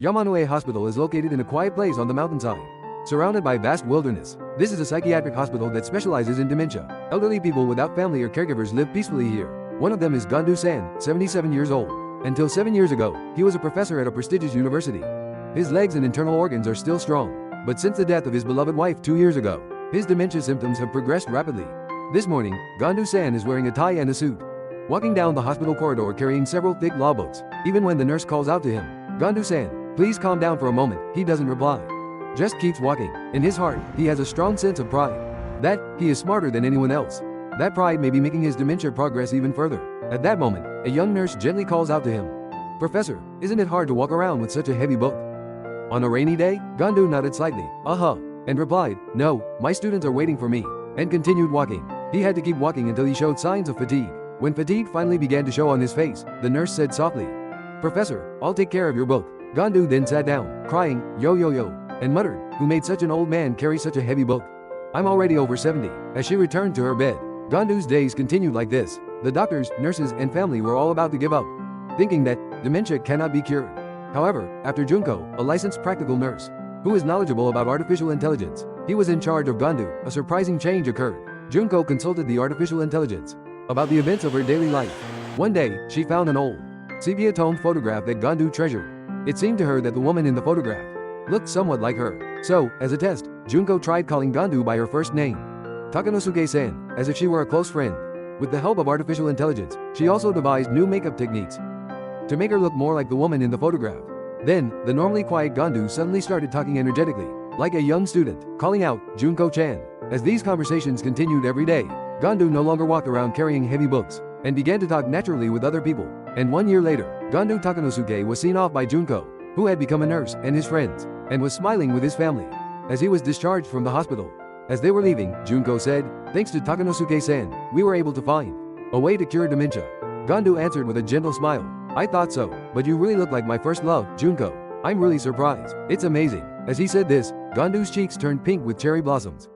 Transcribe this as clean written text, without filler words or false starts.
Yamanoue Hospital is located in a quiet place on the mountainside, surrounded by vast wilderness. This is a psychiatric hospital that specializes in dementia. Elderly people without family or caregivers live peacefully here. One of them is Gondou-san, 77 years old. Until 7 years ago, he was a professor at a prestigious university. His legs and internal organs are still strong, but since the death of his beloved wife 2 years ago, his dementia symptoms have progressed rapidly. This morning, Gondou-san is wearing a tie and a suit, walking down the hospital corridor carrying several thick law books. Even when the nurse calls out to him, "Gondou-san, please calm down for a moment," he doesn't reply. Just keeps walking. In his heart, he has a strong sense of pride that he is smarter than anyone else. That pride may be making his dementia progress even further. At that moment, a young nurse gently calls out to him, "Professor, isn't it hard to walk around with such a heavy book?" On a rainy day, Gondou nodded slightly, and replied, "No, my students are waiting for me," and continued walking. He had to keep walking until he showed signs of fatigue. When fatigue finally began to show on his face, the nurse said softly, "Professor, I'll take care of your book." Gondou then sat down, crying, "Yo yo yo," and muttered, "Who made such an old man carry such a heavy book? I'm already over 70. As she returned to her bed, Gondou's days continued like this. The doctors, nurses, and family were all about to give up, thinking that dementia cannot be cured. However, after Junko, a licensed practical nurse, who is knowledgeable about artificial intelligence, he was in charge of Gondou, a surprising change occurred. Junko consulted the artificial intelligence about the events of her daily life. One day, she found an old, sepia-toned photograph that Gondou treasured. It seemed to her that the woman in the photograph looked somewhat like her. So, as a test, Junko tried calling Gondou by her first name, Takanosuke-san, as if she were a close friend. With the help of artificial intelligence, she also devised new makeup techniques to make her look more like the woman in the photograph. Then, the normally quiet Gondou suddenly started talking energetically, like a young student, calling out, "Junko-chan." As these conversations continued every day, Gondou no longer walked around carrying heavy books, and began to talk naturally with other people. And 1 year later, Gondou Takanosuke was seen off by Junko, who had become a nurse, and his friends, and was smiling with his family as he was discharged from the hospital. As they were leaving, Junko said, "Thanks to Takanosuke-san, we were able to find a way to cure dementia." Gondou answered with a gentle smile, "I thought so, but you really look like my first love, Junko. I'm really surprised. It's amazing." As he said this, Gondou's cheeks turned pink with cherry blossoms.